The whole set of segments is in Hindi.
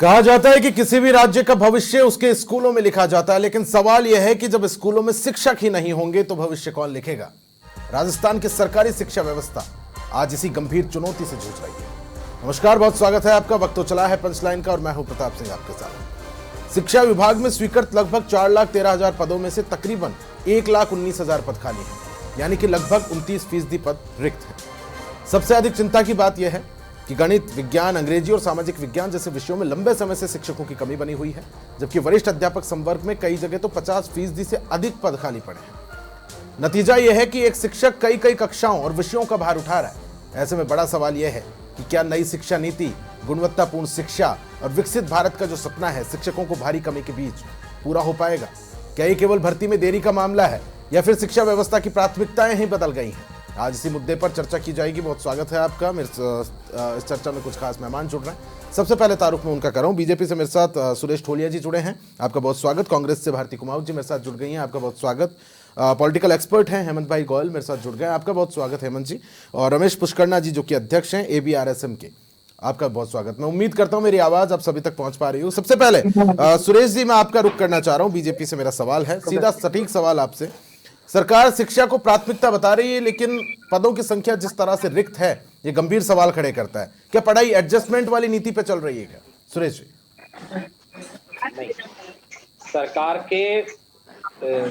कहा जाता है कि किसी भी राज्य का भविष्य उसके स्कूलों में लिखा जाता है, लेकिन सवाल यह है कि जब स्कूलों में शिक्षक ही नहीं होंगे तो भविष्य कौन लिखेगा। राजस्थान की सरकारी शिक्षा व्यवस्था आज इसी गंभीर चुनौती से जूझ रही है। नमस्कार, बहुत स्वागत है आपका। वक्त तो चला है पंचलाइन का और मैं हूं प्रताप सिंह आपके साथ। शिक्षा विभाग में स्वीकृत लगभग 4,13,000 पदों में से तकरीबन 1,19,000 पद खाली हैं, यानी कि लगभग 29% पद रिक्त हैं। सबसे अधिक चिंता की बात यह है कि गणित, विज्ञान, अंग्रेजी और सामाजिक विज्ञान जैसे विषयों में लंबे समय से शिक्षकों की कमी बनी हुई है, जबकि वरिष्ठ अध्यापक संवर्ग में कई जगह तो 50% से अधिक पद खाली पड़े हैं। नतीजा यह है कि एक शिक्षक कई कई कक्षाओं और विषयों का भार उठा रहा है। ऐसे में बड़ा सवाल यह है कि क्या नई शिक्षा नीति गुणवत्तापूर्ण शिक्षा और विकसित भारत का जो सपना है शिक्षकों को भारी कमी के बीच पूरा हो पाएगा? क्या ये केवल भर्ती में देरी का मामला है या फिर शिक्षा व्यवस्था की प्राथमिकताएं ही बदल गई हैं? आज इसी मुद्दे पर चर्चा की जाएगी। बहुत स्वागत है आपका। इस चर्चा में कुछ खास मेहमान जुड़ रहे हैं। सबसे पहले तारुफ में उनका कर रहा हूं। बीजेपी से मेरे साथ सुरेश ठोलिया जी जुड़े हैं, आपका बहुत स्वागत। कांग्रेस से भारती कुमार जी मेरे साथ जुड़ गई हैं, आपका बहुत स्वागत। पॉलिटिकल एक्सपर्ट हैं हेमंत भाई गोयल मेरे साथ जुड़ गए, आपका बहुत स्वागत हेमंत जी। और रमेश पुष्करना जी जो कि अध्यक्ष हैं ABRSM के, आपका बहुत स्वागत। मैं उम्मीद करता हूं मेरी आवाज आप सभी तक पहुंच पा रही हो। सबसे पहले सुरेश जी, मैं आपका रुख करना चाह रहा हूं। बीजेपी से मेरा सवाल है, सीधा सटीक सवाल आपसे। सरकार शिक्षा को प्राथमिकता बता रही है, लेकिन पदों की संख्या जिस तरह से रिक्त है ये गंभीर सवाल खड़े करता है। क्या पढ़ाई एडजस्टमेंट वाली नीति पे चल रही है क्या? सुरेश जी। नहीं, सरकार के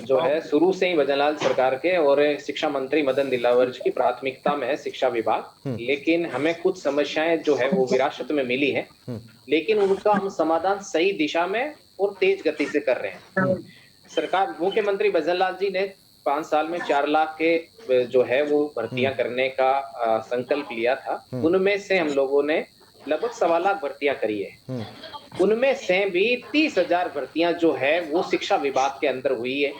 जो है शुरू से ही भजनलाल सरकार के और शिक्षा मंत्री मदन दिलावर जी की प्राथमिकता में है शिक्षा विभाग। लेकिन हमें कुछ समस्याएं जो है वो विरासत में मिली है, लेकिन उनका हम समाधान सही दिशा में और तेज गति से कर रहे हैं। सरकार, मुख्यमंत्री भजनलाल जी ने 5 साल में 4 लाख के जो है वो भर्तियां करने का संकल्प लिया था। उनमें से हम लोगों ने लगभग 1.25 लाख भर्तियां करी है। उनमें से भी 30,000 भर्तियां जो है वो शिक्षा विभाग के अंदर हुई है।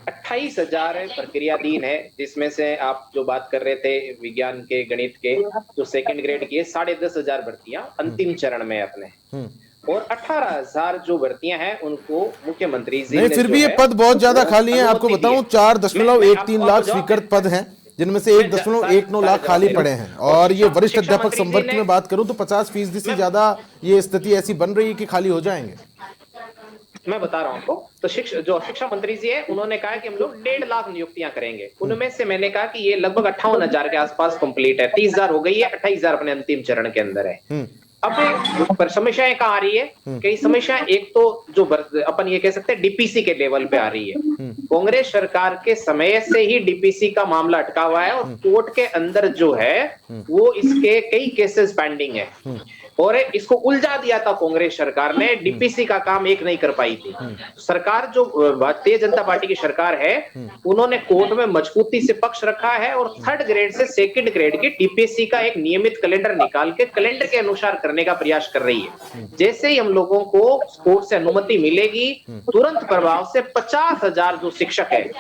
28,000 प्रक्रियाधीन है, जिसमें से आप जो बात कर रहे थे विज्ञान के, गणित के जो सेकंड ग्रेड की है, 10,500 भर्तियां अंतिम चरण में अपने, और 18,000 जो भर्तियां हैं उनको मुख्यमंत्री जी नहीं, फिर भी ये पद बहुत ज्यादा खाली हैं। आपको बताऊं 4.13 लाख स्वीकृत पद हैं, जिनमें से 1.19 लाख खाली पड़े हैं। और ये वरिष्ठ अध्यापक संवर्ग की मैं बात करूं तो 50% से ज्यादा ये स्थिति ऐसी बन रही है कि खाली हो जाएंगे। मैं बता रहा हूं आपको। तो शिक्षा मंत्री जी है, उन्होंने कहा कि हम लोग 1.5 लाख नियुक्तियां करेंगे। उनमें से मैंने कहा कि ये लगभग 58,000 के आसपास कंप्लीट है। 30,000 हो गई है, 28,000 अपने अंतिम चरण के अंदर है। अब समस्याएं कहाँ आ रही है? कई समस्याएं, एक तो जो अपन ये कह सकते हैं डीपीसी के लेवल पे आ रही है। कांग्रेस सरकार के समय से ही डीपीसी का मामला अटका हुआ है और कोर्ट के अंदर जो है वो इसके कई केसेस पेंडिंग है, और इसको उलझा दिया था कांग्रेस सरकार ने। डीपीसी का काम एक नहीं कर पाई थी सरकार। जो भारतीय जनता पार्टी की सरकार है, उन्होंने कोर्ट में मजबूती से पक्ष रखा है और 3rd ग्रेड से 2nd ग्रेड की डीपीसी का एक नियमित कैलेंडर निकाल के कैलेंडर के अनुसार करने का प्रयास कर रही है। जैसे ही हम लोगों को कोर्ट से अनुमति मिलेगी, तुरंत प्रभाव से 50,000 जो शिक्षक है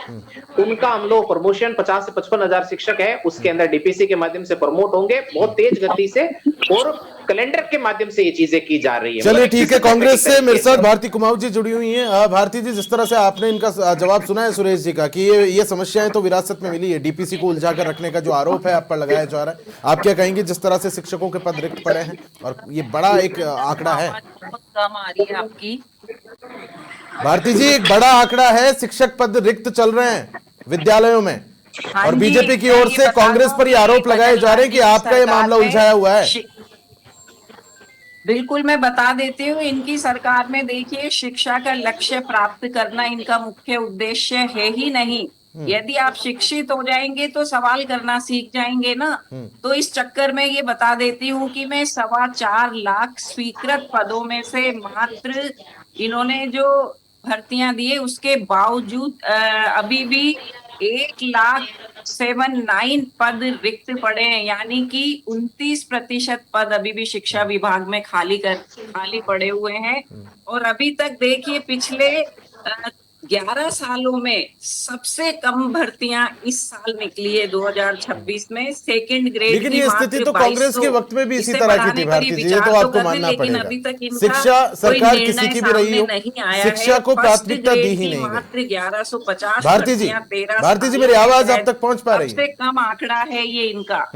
उनका हम लोग प्रमोशन, 50 से 55,000 शिक्षक है उसके अंदर डीपीसी के माध्यम से प्रमोट होंगे बहुत तेज गति से, और कैलेंडर के माध्यम से ये चीजें की जा रही है। चलिए ठीक है। कांग्रेस से मेरे साथ भारती कुमार जी जुड़ी हुई हैं। भारती जी, जिस तरह से आपने इनका जवाब सुना है सुरेश जी का कि ये समस्याएं तो विरासत में मिली है, डीपीसी को उलझा कर रखने का जो आरोप है आप पर लगाया जा रहा है, आप क्या कहेंगे जिस तरह से शिक्षकों के पद रिक्त पड़े हैं और ये बड़ा एक आंकड़ा है? कम आ रही है आपकी भारती जी, एक बड़ा आंकड़ा है, शिक्षक पद रिक्त चल रहे हैं विद्यालयों में, और बीजेपी की ओर से कांग्रेस पर ये आरोप लगाए जा रहे हैं कि आपका ये मामला उलझाया हुआ है। बिल्कुल, मैं बता देती हूँ। इनकी सरकार में देखिए, शिक्षा का लक्ष्य प्राप्त करना इनका मुख्य उद्देश्य है ही नहीं। यदि आप शिक्षित हो जाएंगे तो सवाल करना सीख जाएंगे ना। तो इस चक्कर में ये बता देती हूँ कि मैं 4.25 लाख स्वीकृत पदों में से मात्र इन्होंने जो भर्तियां दी है उसके बावजूद अभी भी 1,79,000 पद रिक्त पड़े हैं, यानी कि 29% पद अभी भी शिक्षा विभाग में खाली पड़े हुए हैं। और अभी तक देखिए, पिछले 11 सालों में सबसे कम भर्तियां इस साल निकली है 2026 में 2nd ग्रेड। लेकिन ये स्थिति तो कांग्रेस के वक्त में भी इसी तरह की थी भारती जी, ये तो आपको मानना पड़ेगा। अभी तक शिक्षा सरकार किसी की भी रही हो, शिक्षा को प्राथमिकता दी ही नहीं मात्र 1150। भारती जी मेरी आवाज आप तक पहुंच पा रही है? सबसे कम आंकड़ा है ये इनका।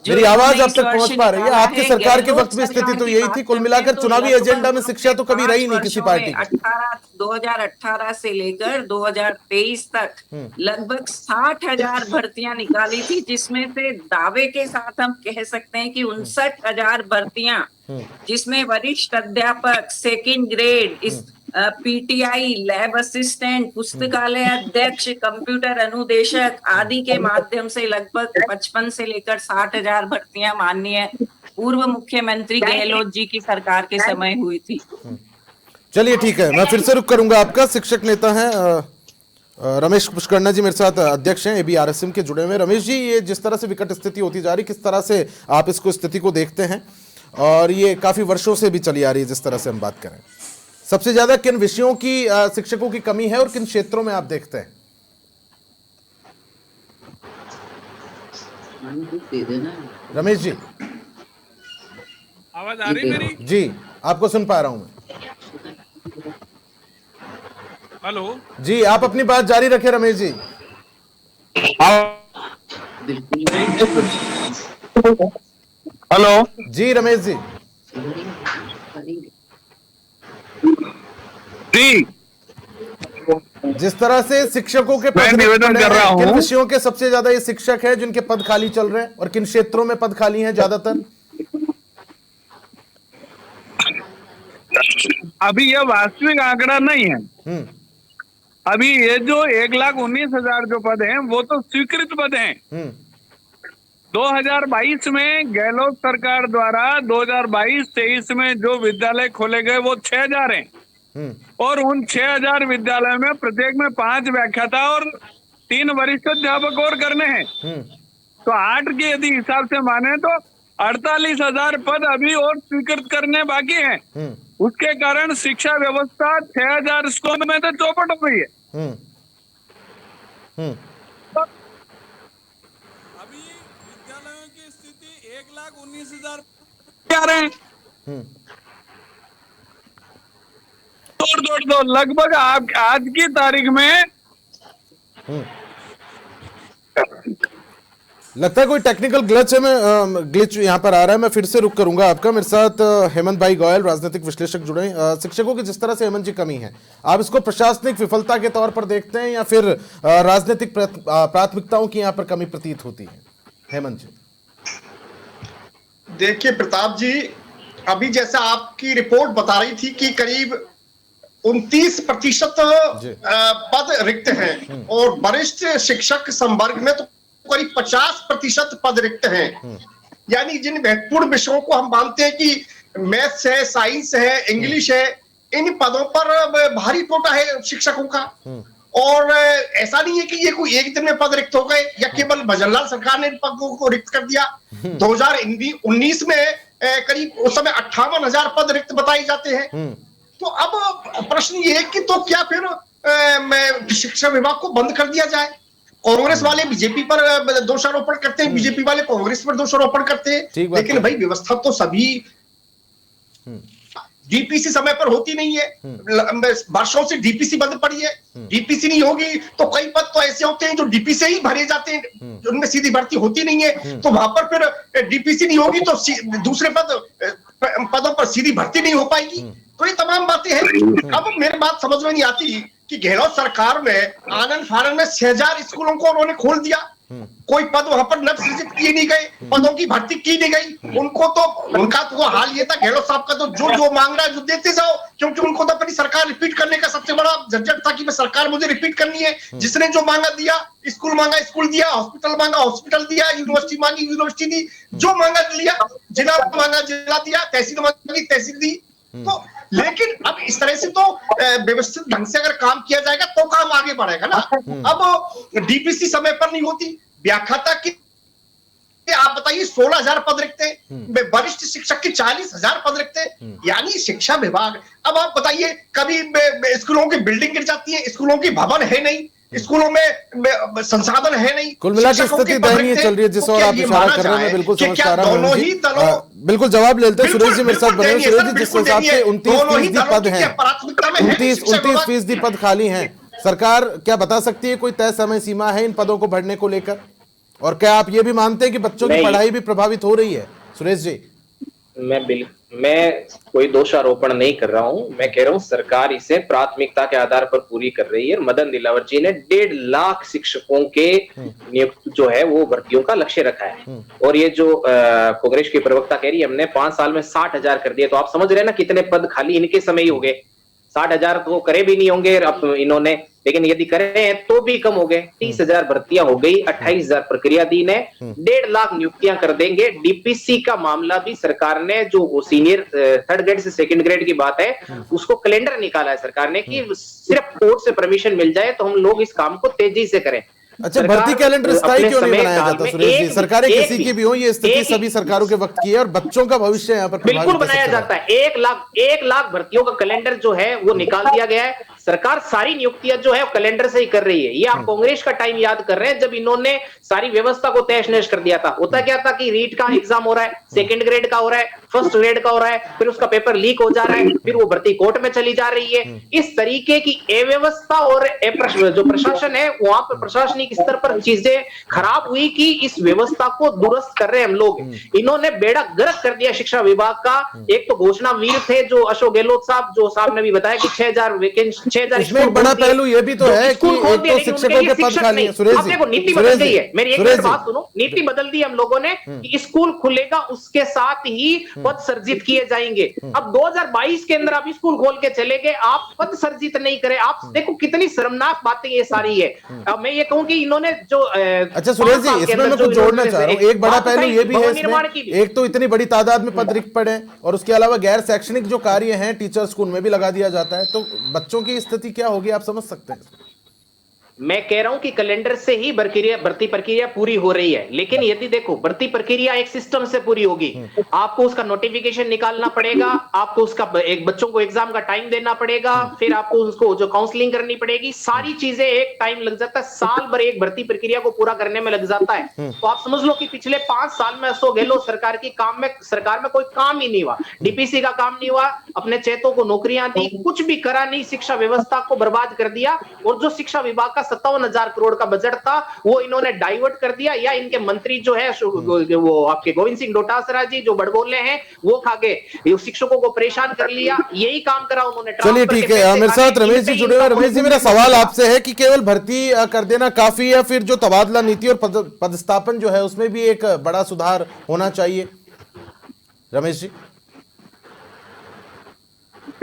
जो मेरी आवाज इन्होंने आप इस तक वर्ष पहुंच पा रही है? निकाला आपकी है, सरकार के गहलोत वक्त में स्थिति सरकार तो की यही बात थी। कुल करते मिलाकर हैं तो चुनावी लगभग एजेंडा में शिक्षा तो कभी रही नहीं किसी 5 पार्टी वर्षों की। में 2018 से लेकर 2023 तक लगभग 60,000 भर्तियां निकाली थी, जिसमें से दावे के साथ हम कह सकते हैं कि 59,000 भर्तियां, जिसमें वरिष्ठ अध्यापक, सेकंड ग्रेड, इस पीटीआई, लैब असिस्टेंट, पुस्तकालय अध्यक्ष, कंप्यूटर अनुदेशक आदि के माध्यम से लगभग 55 से लेकर 60,000 भर्तियां माननीय पूर्व मुख्यमंत्री गहलोत जी की सरकार के समय हुई थी। चलिए ठीक है, मैं फिर से रुक करूंगा आपका। शिक्षक नेता हैं रमेश पुष्करना जी मेरे साथ अध्यक्ष हैं एबीआरएसएम के जुड़े हुए। रमेश जी, ये जिस तरह से विकट स्थिति होती जा रही, किस तरह से आप इसको स्थिति को देखते हैं? और ये काफी वर्षों से भी चली आ रही है जिस तरह से हम बात करें। सबसे ज्यादा किन विषयों की शिक्षकों की कमी है और किन क्षेत्रों में आप देखते हैं? रमेश जी, आवाज आ रही मेरी? जी आपको सुन पा रहा हूं मैं। हेलो जी, आप अपनी बात जारी रखें रमेश जी। हेलो जी रमेश जी। जी, जिस तरह से शिक्षकों के मैं पद निवेदन पड़े कर हैं, रहा किन हूं। विषयों के सबसे ज्यादा ये शिक्षक है जिनके पद खाली चल रहे हैं और किन क्षेत्रों में पद खाली हैं ज्यादातर? अभी यह वास्तविक आंकड़ा नहीं है। अभी ये जो 1,19,000 जो पद हैं वो तो स्वीकृत पद हैं। 2022 में गहलोत सरकार द्वारा 2022-23 में जो विद्यालय खोले गए वो 6,000 हैं और उन 6,000 विद्यालयों में प्रत्येक में 5 व्याख्याता और 3 वरिष्ठ अध्यापक और करने हैं। तो 8 के यदि हिसाब से माने तो 48,000 पद अभी और स्वीकृत करने बाकी हैं। उसके कारण शिक्षा व्यवस्था 6,000 स्कूलों में तो चौपट हो गई है। अभी विद्यालयों की स्थिति 1,19,000 आ रहे हैं। तोड़ दो लगभग आज की तारीख में लगता है कोई टेक्निकल ग्लिच है। मैं ग्लिच यहाँ पर आ रहा है, मैं फिर से रुक करूंगा आपका। मेरे साथ हेमंत भाई गोयल राजनीतिक विश्लेषक जुड़े हैं। शिक्षकों की जिस तरह से हेमंत जी कमी है, आप इसको प्रशासनिक विफलता के तौर पर देखते हैं या फिर राजनीतिक प्राथमिकताओं की यहाँ पर कमी प्रतीत होती है? हेमंत जी, देखिए प्रताप जी, अभी जैसा आपकी रिपोर्ट बता रही थी कि करीब 29% पद रिक्त हैं और वरिष्ठ शिक्षक संवर्ग में तो करीब 50% पद रिक्त हैं। यानी जिन महत्वपूर्ण विषयों को हम मानते हैं कि मैथ्स है, साइंस है, इंग्लिश है, इन पदों पर भारी कोटा है शिक्षकों का। और ऐसा नहीं है कि ये कोई एक दिन में पद रिक्त हो गए या केवल भजनलाल सरकार ने इन पदों को रिक्त कर दिया। 2019 में करीब उस समय 58,000 पद रिक्त बताए जाते हैं। तो अब प्रश्न ये है कि तो क्या फिर शिक्षा विभाग को बंद कर दिया जाए? कांग्रेस वाले बीजेपी पर दोषारोपण करते हैं, बीजेपी वाले कांग्रेस पर दोषारोपण करते हैं, लेकिन भाई व्यवस्था तो सभी डीपीसी समय पर होती नहीं है। वर्षों से डीपीसी बंद पड़ी है। डीपीसी नहीं होगी तो कई पद तो ऐसे होते हैं जो डीपीसी ही भरे जाते हैं, उनमें सीधी भर्ती होती नहीं है। तो वहां पर फिर डीपीसी नहीं होगी तो दूसरे पदों पर सीधी भर्ती नहीं हो पाएगी। तो ये तमाम बातें हैं। अब मेरी बात समझ में नहीं आती कि गहलोत सरकार में आनंद फानंद में 6,000 स्कूलों को उन्होंने खोल दिया, कोई पद वहां पर नव सृजित किए नहीं गए, पदों की भर्ती की नहीं गई। उनका तो हाल ये था, गहलोत साहब का तो जो मांग रहा है जो देते जाओ, क्योंकि उनको तो अपनी सरकार रिपीट करने का सबसे बड़ा झंझट था कि मैं सरकार मुझे रिपीट करनी है। जिसने जो मांगा दिया, स्कूल मांगा स्कूल दिया, हॉस्पिटल मांगा हॉस्पिटल दिया, यूनिवर्सिटी मांगी यूनिवर्सिटी दी, जो मांगा लिया, जिला मांगा जिला दिया, तहसील मांगी तहसील दी। तो लेकिन अब इस तरह से तो व्यवस्थित ढंग से अगर काम किया जाएगा तो काम आगे बढ़ेगा ना। अब डीपीसी समय पर नहीं होती, व्याख्याता की आप बताइए 16,000 पद रिक्त हैं, वरिष्ठ शिक्षक की 40,000 पद रिक्त हैं। यानी शिक्षा विभाग, अब आप बताइए, कभी स्कूलों की बिल्डिंग गिर जाती है, स्कूलों की भवन है नहीं, स्कूलों में संसाधन है नहीं, कुल मिला के स्थिति दयनीय चल रही है जिस और आप इशारा कर रहे हैं। मैं बिल्कुल समझ पा रहा हूं। बिल्कुल जवाब लेते हैं। सुरेश जी मेरे साथ बने। सुरेश जी, जिस हिसाब से 29% पद हैं, 29% पद खाली हैं, सरकार क्या बता सकती है? कोई तय समय सीमा है इन पदों को भरने को लेकर? और क्या आप ये भी मानते हैं कि बच्चों की नहीं। पढ़ाई भी प्रभावित हो रही है सुरेश जी? मैं कोई दोषारोपण नहीं कर रहा हूं, मैं कह रहा हूं सरकार इसे प्राथमिकता के आधार पर पूरी कर रही है। मदन दिलावर जी ने 1.5 लाख शिक्षकों के नियुक्त जो है वो भर्तियों का लक्ष्य रखा है, और ये जो कांग्रेस की प्रवक्ता कह रही है हमने 5 साल में 60,000 कर दिए, तो आप समझ रहे हैं ना कितने पद खाली इनके समय ही हो गए। 60,000 तो करे भी नहीं होंगे अब इन्होंने, लेकिन यदि करे हैं तो भी कम हो गए। 30,000 भर्तियां हो गई, 28,000 प्रक्रियाधीन है, 1.5 लाख नियुक्तियां कर देंगे। डीपीसी का मामला भी सरकार ने, जो सीनियर 3rd ग्रेड से 2nd ग्रेड की बात है, उसको कैलेंडर निकाला है सरकार ने कि सिर्फ कोर्ट से परमिशन मिल जाए तो हम लोग इस काम को तेजी से करें। अच्छा, भर्ती कैलेंडर स्थायी क्यों नहीं बनाया जाता सुरेश जी? सरकारें किसी की भी हो, ये स्थिति सभी सरकारों के वक्त की है और बच्चों का भविष्य यहाँ पर बिल्कुल बनाया जाता है। 1 लाख भर्तियों का कैलेंडर जो है वो निकाल दिया गया है। सरकार सारी नियुक्तियां जो है कैलेंडर से ही कर रही है। ये आप कांग्रेस का टाइम याद कर रहे हैं जब इन्होंने सारी व्यवस्था को तहस नहस कर दिया था। होता क्या था कि रीट का एग्जाम हो रहा है, 2nd ग्रेड का हो रहा है, 1st ग्रेड का हो रहा है, फिर उसका पेपर लीक हो जा रहा है, फिर वो भर्ती कोर्ट में चली जा रही है। इस तरीके की अव्यवस्था और जो प्रशासन है वहां पर प्रशासनिक स्तर पर चीजें खराब हुई कि इस व्यवस्था को दुरुस्त कर रहे हैं हम लोग। इन्होंने बेड़ा गर्क कर दिया शिक्षा विभाग का। एक तो घोषणा वीर थे जो अशोक गहलोत साहब, जो साहब ने भी बताया कि 6,000 वैकेंसी, 6,000 इसमें एक बड़ा पहलू ये भी तो है कि एक तो शिक्षकों के पद खाली हैं। सुरेश जी, नीति बदल गई है। मेरी एक बात सुनो, नीति बदल दी हम लोगों ने कि स्कूल खुलेगा उसके साथ ही पद सर्जित किए जाएंगे। अब 2022 के अंदर आप स्कूल खोल के चले गए, आप पद सर्जित नहीं करे। आप देखो कितनी शर्मनाक बातें ये सारी है। अब मैं ये कहूं कि इन्होंने जो अच्छा सुरेश जी, इसमें मैं कुछ जोड़ना चाह रहा हूँ। एक बड़ा पहलू ये भी है इसमें, एक तो इतनी बड़ी तादाद में पद रिक्त पड़े और उसके अलावा गैर शैक्षणिक जो कार्य हैं टीचर स्कूल में भी लगा दिया जाता है, तो बच्चों की स्थिति क्या होगी आप समझ सकते हैं? मैं कह रहा हूं कि कैलेंडर से ही भर्ती प्रक्रिया पूरी हो रही है, लेकिन यदि देखो भर्ती प्रक्रिया एक सिस्टम से पूरी होगी, आपको उसका नोटिफिकेशन निकालना पड़ेगा, आपको उसका एक बच्चों को एग्जाम का टाइम देना पड़ेगा, फिर आपको उसको जो काउंसलिंग करनी पड़ेगी, सारी चीजें एक टाइम लग जाता है। साल भर एक भर्ती प्रक्रिया को पूरा करने में लग जाता है। तो आप समझ लो कि पिछले 5 साल में अशोक गहलोत सरकार में कोई काम ही नहीं हुआ। डीपीसी का काम नहीं हुआ, अपने चेतों को नौकरियां दी, कुछ भी करा नहीं, शिक्षा व्यवस्था को बर्बाद कर दिया। और जो शिक्षा विभाग का 57,000 करोड़ का बजट था वो इन्होंने डाइवर्ट कर दिया, या इनके मंत्री जो है वो आपके गोविंद सिंह डोटासरा जी जो बड़बोले हैं वो खा के शिक्षकों को परेशान कर लिया। यही काम करा उन्होंने। चलिए ठीक है, मेरे साथ रमेश जी जुड़े हुए। रमेश जी, मेरा सवाल आपसे है कि केवल भर्ती कर देना काफी है, फिर जो तबादला नीति और पदस्थापन जो है उसमें भी एक बड़ा सुधार होना चाहिए? रमेश जी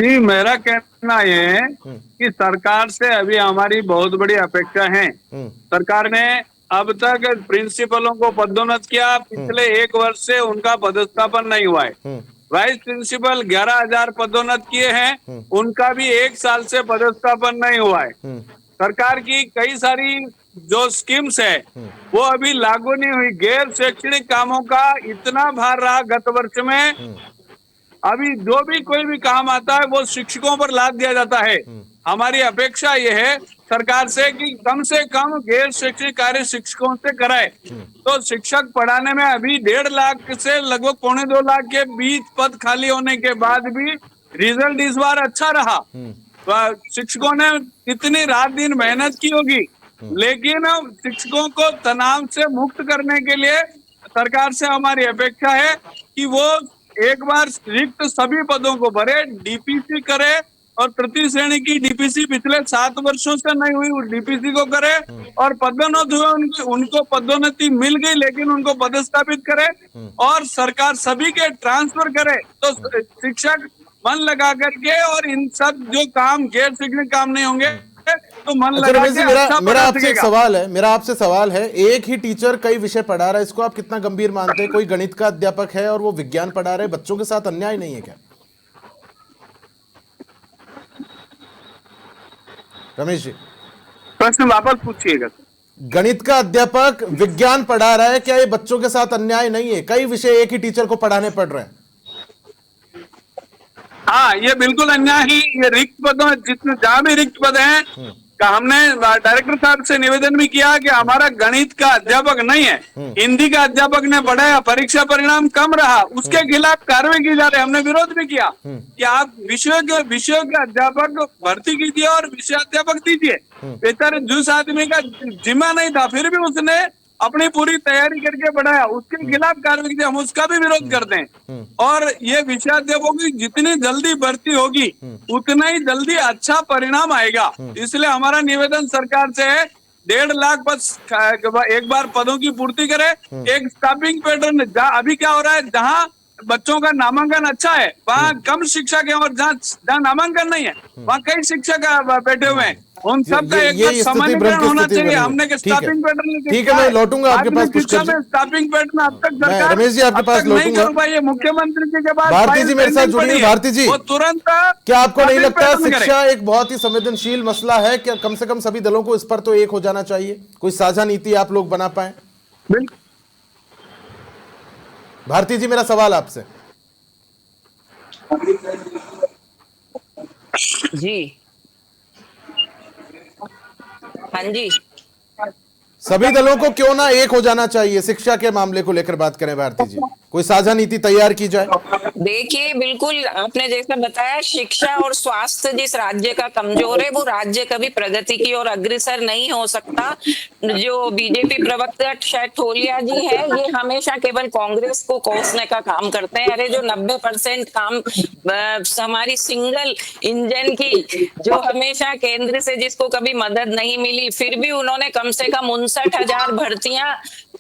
जी, मेरा कहना ये है कि सरकार से अभी हमारी बहुत बड़ी अपेक्षा है। सरकार ने अब तक प्रिंसिपलों को पदोन्नत किया, पिछले 1 वर्ष से उनका पदस्थापन नहीं हुआ है। वाइस प्रिंसिपल 11,000 पदोन्नत किए हैं, उनका भी 1 साल से पदस्थापन नहीं हुआ है। सरकार की कई सारी जो स्कीम्स है वो अभी लागू नहीं हुई। गैर शैक्षणिक कामों का इतना भार रहा गत वर्ष में, अभी जो भी कोई भी काम आता है वो शिक्षकों पर लाद दिया जाता है। हमारी अपेक्षा यह है सरकार से कि कम गैर शैक्षणिक कार्य शिक्षकों से कराए। तो शिक्षक पढ़ाने में अभी 1.5 लाख से लगभग 2.25 लाख के बीच पद खाली होने के बाद भी रिजल्ट इस बार अच्छा रहा। शिक्षकों ने इतनी रात दिन मेहनत की होगी, लेकिन शिक्षकों को तनाव से मुक्त करने के लिए सरकार से हमारी अपेक्षा है कि वो एक बार रिक्त सभी पदों को भरे, डीपीसी करे, और तृतीय श्रेणी की डीपीसी पिछले 7 वर्षों से नहीं हुई उस डीपीसी को करे, और पदोन्नत हुए उनको पदोन्नति मिल गई लेकिन उनको पदस्थापित करे, और सरकार सभी के ट्रांसफर करे। तो शिक्षक मन लगा करके, और इन सब जो काम गैर शैक्षणिक काम नहीं होंगे तो मन लगा के मेरा आपसे सवाल है, एक ही टीचर कई विषय पढ़ा रहा है, इसको आप कितना गंभीर मानते हैं? कोई गणित का अध्यापक है और वो विज्ञान पढ़ा रहे, बच्चों के साथ अन्याय नहीं है क्या? रमेश जी प्रश्न वापस पूछिएगा। गणित का अध्यापक विज्ञान पढ़ा रहा है, क्या ये बच्चों के साथ अन्याय नहीं है? कई विषय एक ही टीचर को पढ़ाने पड़ रहे हैं। हाँ, ये बिल्कुल अन्याय ही। ये रिक्त पदों, जितने जहां भी रिक्त पद हैं, हमने डायरेक्टर साहब से निवेदन भी किया कि हमारा गणित का अध्यापक नहीं है, हिंदी का अध्यापक ने पढ़ाया, परीक्षा परिणाम कम रहा, उसके खिलाफ कार्रवाई की जा रही है। हमने विरोध भी किया कि आप विषयों के अध्यापक भर्ती कीजिए और विषय अध्यापक दीजिए। बेचारे जिस आदमी का जिम्मा नहीं था फिर भी उसने अपनी पूरी तैयारी करके बढ़ाया, उसके खिलाफ कार्रवाई की, हम उसका भी विरोध करते हैं। और ये विषयाध्यापकों की जितनी जल्दी भर्ती होगी उतना ही जल्दी अच्छा परिणाम आएगा। इसलिए हमारा निवेदन सरकार से है, 1.5 लाख बस एक बार पदों की पूर्ति करे। एक स्टाफिंग पैटर्न, अभी क्या हो रहा है, जहां बच्चों का नामांकन अच्छा है वहाँ कम शिक्षक है, और जहाँ नामांकन नहीं है वहाँ कई शिक्षक बैठे हुए हैं। उन सब का एक बार समानीकरण होना चाहिए। हमने स्टाफिंग पैटर्न, ठीक है, मैं लौटूंगा आपके पास। शिक्षा में स्टाफिंग पैटर्न अब तक सरकार रमेश जी आपके पास लौटूंगा। ये मुख्यमंत्री जी के बाद भारती जी मेरे साथ जुड़िए। भारती जी, तुरंत क्या आपको नहीं लगता शिक्षा एक बहुत ही संवेदनशील मसला है? क्या कम से कम सभी दलों को इस पर तो एक हो जाना चाहिए, कोई साझा नीति आप लोग बना पाए? भारती जी, मेरा सवाल आपसे। जी हाँ जी, सभी दलों को क्यों ना एक हो जाना चाहिए शिक्षा के मामले को लेकर बात करें। भारती जी, कोई साझा नीति तैयार की जाए। देखिए बिल्कुल आपने जैसा बताया, शिक्षा और स्वास्थ्य जिस राज्य का कमजोर है वो राज्य कभी प्रगति की ओर अग्रसर नहीं हो सकता। जो बीजेपी प्रवक्ता शायद ठोलिया जी है, ये हमेशा केवल कांग्रेस को कोसने का काम करते हैं। अरे जो 90% काम हमारी सिंगल इंजन की, जो हमेशा केंद्र से जिसको कभी मदद नहीं मिली, फिर भी उन्होंने कम से कम 59,000 भर्तियां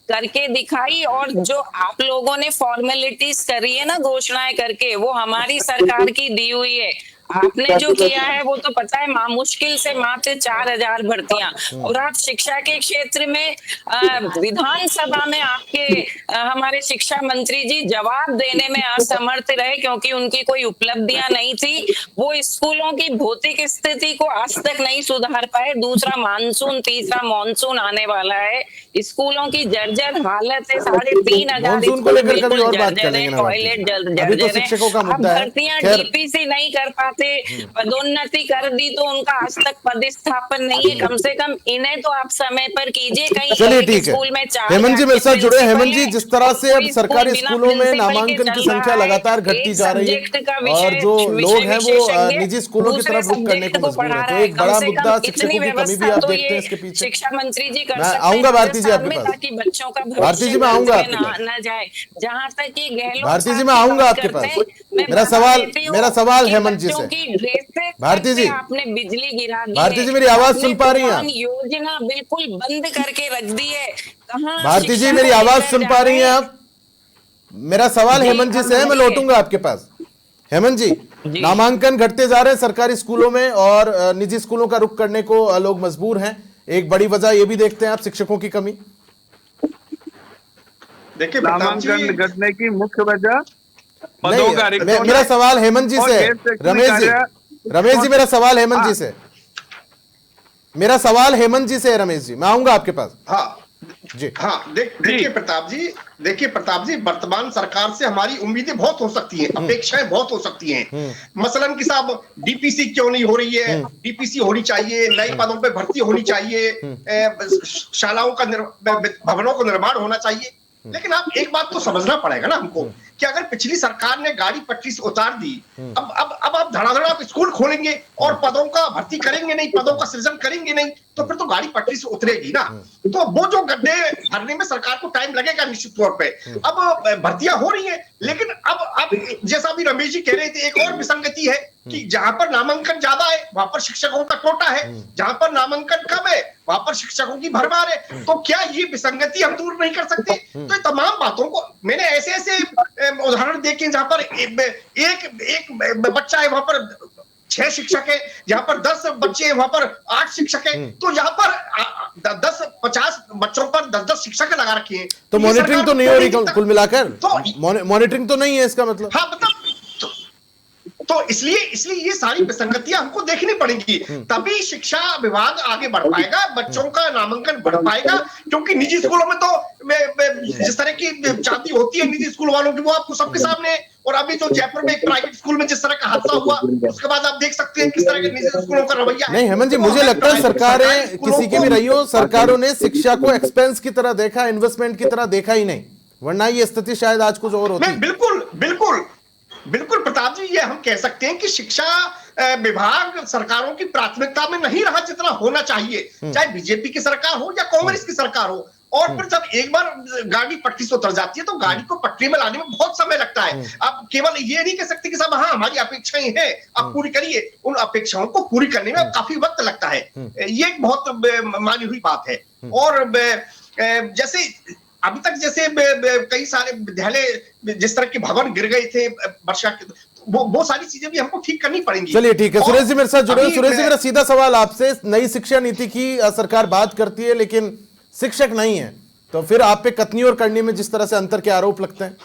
करके दिखाई। और जो आप लोगों ने फॉर्मेलिटीज करी है ना घोषणाएं करके, वो हमारी सरकार की दी हुई है। आपने जो किया है वो तो पता है, मुश्किल से मात्र 4,000 भर्तियां। और आप शिक्षा के क्षेत्र में विधानसभा में आपके हमारे शिक्षा मंत्री जी जवाब देने में असमर्थ रहे, क्योंकि उनकी कोई उपलब्धियां नहीं थी। वो स्कूलों की भौतिक स्थिति को आज तक नहीं सुधार पाए। दूसरा मानसून, तीसरा मानसून आने वाला है, स्कूलों की जर्जर हालत है। 3,500 मानसून को लेकर कभी और बात करेंगे ना, टॉयलेट अभी तो शिक्षकों का मुद्दा है। भर्तियां डीपीसी नहीं कर पाते, पदोन्नति कर दी तो उनका आज तक पदस्थापन नहीं है। कम से कम इन्हें तो आप समय पर कीजिए। कहीं चलिए ठीक स्कूल में है। हेमंत जी मेरे साथ जुड़े। हेमंत जी, जिस तरह से अब सरकारी स्कूलों में नामांकन की संख्या लगातार घटती जा रही है और जो लोग हैं वो निजी स्कूलों की तरफ रुख करने को मजबूर है, तो एक बड़ा मुद्दा शिक्षकों की कमी भी आप देखते हैं इसके पीछे। शिक्षा मंत्री जी मैं आऊंगा भारती जी आपके पास। ताकि बच्चों का भारती जी मैं आऊंगा आपके पास। न जाए। जहाँ तक ये गहलोत भारती जी मैं आऊंगा आपके पास। मेरा सवाल हेमंत जी से। भारती जी, आपने बिजली गिरा दी, भारती जी मेरी आवाज सुन पा रही हैं आप? योजना बिल्कुल बंद करके रख दी है। कहाँ भारती जी मेरी आवाज सुन पा रही हैं आप? मेरा सवाल हेमंत जी से है, मैं लौटूंगा आपके पास। हेमंत जी, नामांकन घटते जा रहे हैं सरकारी स्कूलों में और निजी स्कूलों का रुख करने को लोग मजबूर हैं। एक बड़ी वजह ये भी देखते हैं आप, शिक्षकों की कमी। देखिए, नामांकन घटने की मुख्य वजह नहीं, मेरा सवाल हेमंत जी से। रमेश जी मेरा सवाल हेमंत जी से। मेरा सवाल हेमंत जी से है। रमेश जी मैं आऊंगा आपके पास। हाँ जी, हाँ देखिए प्रताप जी, वर्तमान सरकार से हमारी उम्मीदें बहुत हो सकती हैं, अपेक्षाएं बहुत हो सकती हैं। मसलन कि साहब डीपीसी क्यों नहीं हो रही है? डीपीसी होनी चाहिए, नए पदों पे भर्ती होनी चाहिए, शालाओं का भवनों को निर्माण होना चाहिए। लेकिन आप एक बात तो समझना पड़ेगा ना हमको, कि अगर पिछली सरकार ने गाड़ी पटरी से उतार दी, अब आप धड़ाधड़ आप स्कूल खोलेंगे और पदों का भर्ती करेंगे नहीं, पदों का सृजन करेंगे नहीं, तो फिर तो गाड़ी पटरी से उतरेगी ना। तो वो जो गड्ढे भरने में सरकार को टाइम लगेगा निश्चित तौर पे। अब भर्तियां हो रही हैं, लेकिन अब जैसा भी रमेश जी कह रहे थे, एक और विसंगति है कि जहां पर नामांकन ज्यादा है वहां पर शिक्षकों का कोटा है, जहां पर नामांकन कम है वहां पर शिक्षकों की भरमार है। तो क्या ये विसंगति हम दूर नहीं कर सकते? तो ये तमाम बातों को मैंने ऐसे उदाहरण देखे जहां पर एक बच्चा है वहां पर 6 शिक्षक है, जहां पर 10 बच्चे हैं वहां पर 8 शिक्षक है। तो यहाँ पर 10-50 बच्चों पर 10-10 शिक्षक लगा रखे हैं। तो मॉनिटरिंग तो नहीं हो रही कुल मिलाकर? तो मॉनिटरिंग तो नहीं है इसका मतलब? हाँ, मतलब तो इसलिए ये सारी विसंगतियां हमको देखनी पड़ेंगी, तभी शिक्षा विभाग आगे बढ़ पाएगा, बच्चों का नामांकन बढ़ पाएगा। क्योंकि निजी स्कूलों में तो जिस तरह की चाहती होती है निजी स्कूल वालों की, वो आपको सबके सामने। और अभी जो जयपुर में एक प्राइवेट स्कूल में जिस तरह का हादसा हुआ, उसके बाद आप देख सकते हैं किस तरह के निजी स्कूलों का रवैया। नहीं हेमंत जी, मुझे लगता है सरकारें किसी की भी रही हो, सरकारों ने शिक्षा को एक्सपेंस की तरह देखा, इन्वेस्टमेंट की तरह देखा ही नहीं, वरना ये स्थिति शायद आज कुछ और होती। बिल्कुल प्रताप जी, ये हम कह सकते हैं कि शिक्षा विभाग सरकारों की प्राथमिकता में नहीं रहा जितना होना चाहिए, चाहे बीजेपी की सरकार हो या कांग्रेस की सरकार हो। और फिर जब एक बार गाड़ी पटरी से उतर जाती है तो गाड़ी को पटरी में लाने में बहुत समय लगता है। आप केवल ये नहीं कह सकते कि साहब हाँ हमारी अपेक्षाएं हैं आप पूरी करिए, उन अपेक्षाओं को पूरी करने में काफी वक्त लगता है। ये एक बहुत मानी हुई बात है। और जैसे अभी तक जैसे कई सारे विद्यालय जिस तरह के भवन गिर गए थे वर्षा के, वो सारी चीजें भी हमको ठीक करनी पड़ेंगी। चलिए ठीक है, सुरेश जी मेरे साथ जुड़े। सुरेश जी मेरा सीधा सवाल आपसे, नई शिक्षा नीति की सरकार बात करती है लेकिन शिक्षक नहीं है, तो फिर आप पे कथनी और करनी में जिस तरह से अंतर के आरोप लगते हैं?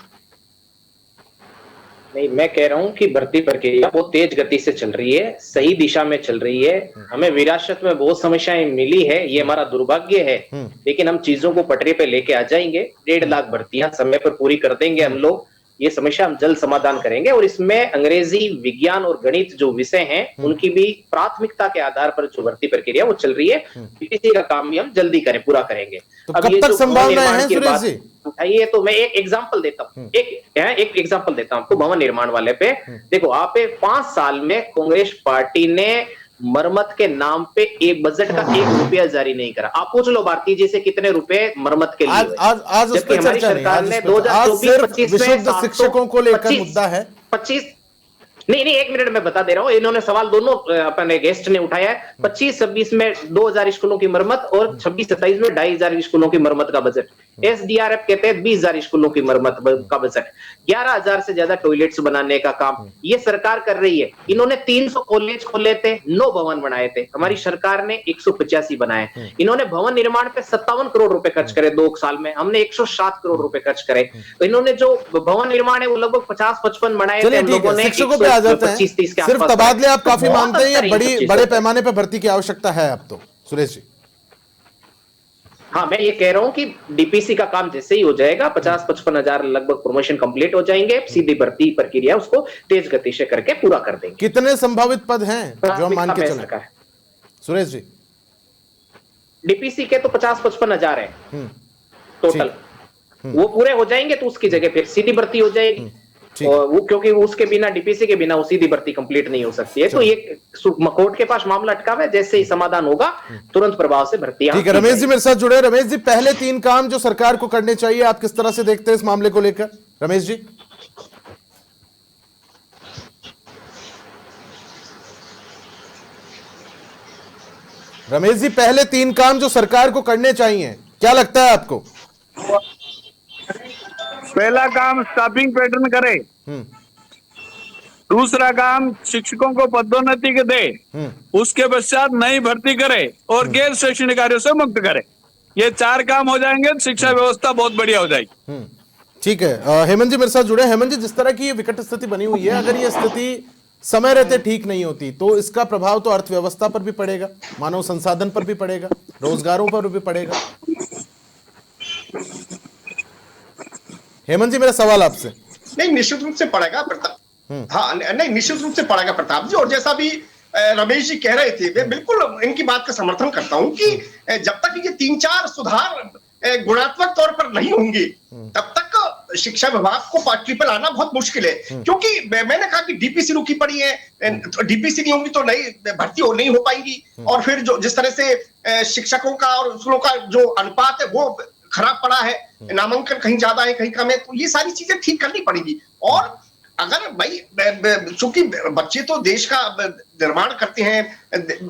नहीं, मैं कह रहा हूं कि भर्ती प्रक्रिया बहुत तेज गति से चल रही है, सही दिशा में चल रही है। हमें विरासत में बहुत समस्याएं मिली है, ये हमारा दुर्भाग्य है, लेकिन हम चीजों को पटरी पे लेके आ जाएंगे। 1.5 लाख भर्तियां समय पर पूरी कर देंगे हम लोग, ये समस्या हम जल्द समाधान करेंगे। और इसमें अंग्रेजी, विज्ञान और गणित जो विषय हैं उनकी भी प्राथमिकता के आधार पर जो भर्ती प्रक्रिया वो चल रही है, डीपीसी का काम भी हम जल्दी करें, पूरा करेंगे। तो कब तक संभावना है सुरेश जी? उठाइए तो मैं एक एग्जांपल देता हूँ, एक एग्जांपल देता हूँ आपको भवन निर्माण वाले पे। देखो, आप 5 साल में कांग्रेस पार्टी ने मरम्मत के नाम पे एक बजट का 1 रुपया जारी नहीं करा। आप पूछ लो भारतीय जी से कितने रुपए मरम्मत के लिए। आज उस पर चर्चा नहीं, सरकार ने 2024-25 में शिक्षकों को लेकर मुद्दा है 25 नहीं, 1 मिनट में बता दे रहा हूं। इन्होंने सवाल दोनों अपने गेस्ट ने उठाया है। 25-26 में 2000 स्कूलों की मरम्मत और 26-27 में 2500 स्कूलों की मरम्मत का बजट। एसडीआरएफ के तहत 20,000 स्कूलों की मरम्मत का बजट, 11,000 से ज्यादा टॉयलेट्स बनाने का काम ये सरकार कर रही है। इन्होंने 300 कॉलेज खोले थे, 9 भवन बनाए थे, हमारी सरकार ने 185 बनाए। इन्होंने भवन निर्माण पे 57 करोड़ रुपए खर्च करे 2 साल में, हमने 107 करोड़ रुपए खर्च करे। तो इन्होंने जो भवन निर्माण है वो लगभग 50-55 बनाए थे हम लोगों ने। आ जाते हैं, सिर्फ तबादले आप काफी मानते हैं या बड़े पैमाने पर भर्ती की आवश्यकता है अब तो सुरेश जी? हाँ, मैं ये कह रहा हूं कि डीपीसी का काम जैसे ही हो जाएगा, 50-55 हजार लगभग प्रमोशन कंप्लीट हो जाएंगे, सीधी भर्ती प्रक्रिया उसको तेज गति से करके पूरा कर देंगे। कितने संभावित पद हैं जो हम मान के चलें सुरेश जी? डीपीसी के तो 50-55 हजार है टोटल, वो पूरे हो जाएंगे तो उसकी जगह फिर सीधी भर्ती हो जाएगी। और वो क्योंकि उसके बिना, डीपीसी के बिना वो सीधी भर्ती कंप्लीट नहीं हो सकती है। तो ये कोर्ट के पास मामला अटका है, जैसे ही समाधान होगा तुरंत प्रभाव से भर्ती। ठीक है, रमेश जी मेरे साथ जुड़े। रमेश जी, पहले 3 काम जो सरकार को करने चाहिए, आप किस तरह से देखते हैं इस मामले को लेकर? रमेश जी। रमेश जी, पहले 3 काम जो सरकार को करने चाहिए, क्या लगता है आपको? पहला काम स्टाफिंग पैटर्न करे, दूसरा काम शिक्षकों को पदोन्नति के दे, उसके पश्चात नई भर्ती करे और गैर शैक्षणिक कार्यों से मुक्त करे। ये 4 काम हो जाएंगे, शिक्षा व्यवस्था बहुत बढ़िया हो जाएगी। ठीक है, हेमंत जी मेरे साथ जुड़े। हेमंत जी, जिस तरह की ये विकट स्थिति बनी हुई है, अगर ये स्थिति समय रहते ठीक नहीं होती तो इसका प्रभाव तो अर्थव्यवस्था पर भी पड़ेगा, मानव संसाधन पर भी पड़ेगा, रोजगारों पर भी पड़ेगा। हेमंत जी, मेरा सवाल आपसे। नहीं, निश्चित रूप से पड़ेगा प्रताप। हाँ, नहीं, निश्चित रूप से पड़ेगा प्रताप जी। और जैसा भी रमेश जी कह रहे थे, मैं बिल्कुल इनकी बात का समर्थन करता हूं कि जब तक ये 3-4 सुधार गुणात्मक तौर पर नहीं होंगे तब तक शिक्षा विभाग को पटरी पर लाना बहुत मुश्किल है। क्योंकि मैंने कहा कि डीपीसी रुकी पड़ी है, डीपीसी नहीं होंगी तो नई भर्ती नहीं हो पाएंगी। और फिर जो जिस तरह से शिक्षकों का और स्कूलों का जो अनुपात है वो खराब पड़ा है, नामांकन कहीं ज्यादा है कहीं कम है, तो ये सारी चीजें ठीक करनी पड़ेगी। और अगर भाई, चूंकि बच्चे तो देश का निर्माण करते हैं,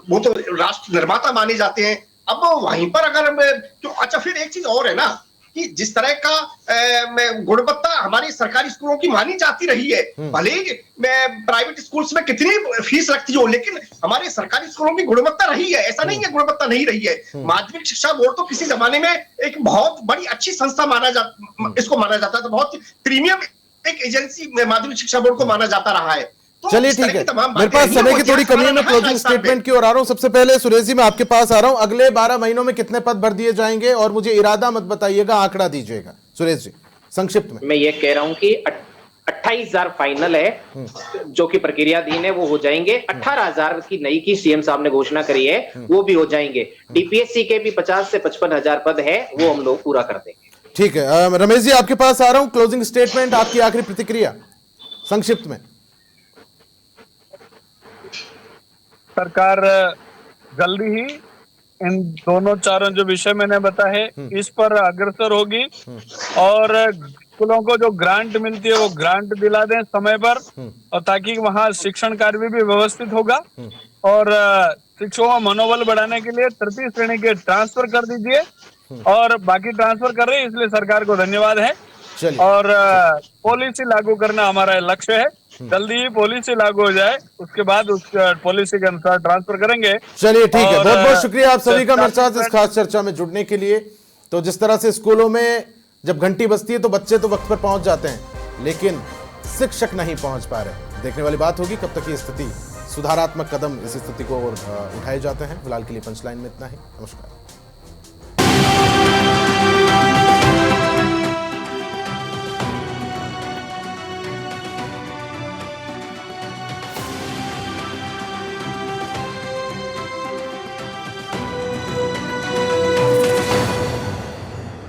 वो तो राष्ट्र निर्माता माने जाते हैं, अब वहीं पर अगर तो अच्छा, फिर एक चीज और है ना कि जिस तरह का गुणवत्ता हमारी सरकारी स्कूलों की मानी जाती रही है, भले ही प्राइवेट स्कूल्स में कितनी फीस लगती हो, लेकिन हमारे सरकारी स्कूलों की गुणवत्ता रही है, ऐसा नहीं है गुणवत्ता नहीं रही है। माध्यमिक शिक्षा बोर्ड तो किसी जमाने में एक बहुत बड़ी अच्छी संस्था इसको माना जाता है, तो बहुत प्रीमियम एक एजेंसी माध्यमिक शिक्षा बोर्ड को माना जाता रहा है। चलिए ठीक है, मेरे पास समय की थोड़ी कमी है, मैं क्लोजिंग स्टेटमेंट की ओर आ रहा हूं। सबसे पहले सुरेश जी, मैं आपके पास आ रहा हूं। अगले 12 महीनों में कितने पद भर दिए जाएंगे, और मुझे इरादा मत बताइएगा, आंकड़ा दीजिएगा सुरेश जी संक्षिप्त में। मैं ये कह रहा हूं कि 28,000 फाइनल है, जो कि प्रक्रियाधीन है, वो हो जाएंगे। 18,000 की नई की सीएम साहब ने घोषणा करी है, वो भी हो जाएंगे। डीपीएससी के भी 50 से 55,000 पद है, वो हम लोग पूरा कर देंगे। ठीक है, रमेश जी आपके पास आ रहा हूं। क्लोजिंग स्टेटमेंट, आपकी आखिरी प्रतिक्रिया संक्षिप्त में। सरकार जल्दी ही इन दोनों चारों जो विषय मैंने बताए इस पर अग्रसर होगी और स्कूलों को जो ग्रांट मिलती है वो ग्रांट दिला दें समय पर, और ताकि वहाँ शिक्षण कार्य भी व्यवस्थित होगा। और शिक्षकों का मनोबल बढ़ाने के लिए तृतीय श्रेणी के ट्रांसफर कर दीजिए, और बाकी ट्रांसफर कर रहे हैं, इसलिए सरकार को धन्यवाद है। चलिए, और पॉलिसी लागू करना हमारा लक्ष्य है। जल्दी ही पॉलिसी लागू हो जाए, उसके बाद उस पॉलिसी के अनुसार ट्रांसफर करेंगे। चलिए ठीक है, और बहुत बहुत शुक्रिया आप सभी का मेरे साथ इस खास चर्चा में जुड़ने के लिए। तो जिस तरह से स्कूलों में जब घंटी बजती है तो बच्चे तो वक्त पर पहुंच जाते हैं, लेकिन शिक्षक नहीं पहुंच पा रहे। देखने वाली बात होगी कब तक ये स्थिति, सुधारात्मक कदम इस स्थिति को उठाए जाते हैं। फिलहाल के लिए पंचलाइन में इतना ही। नमस्कार।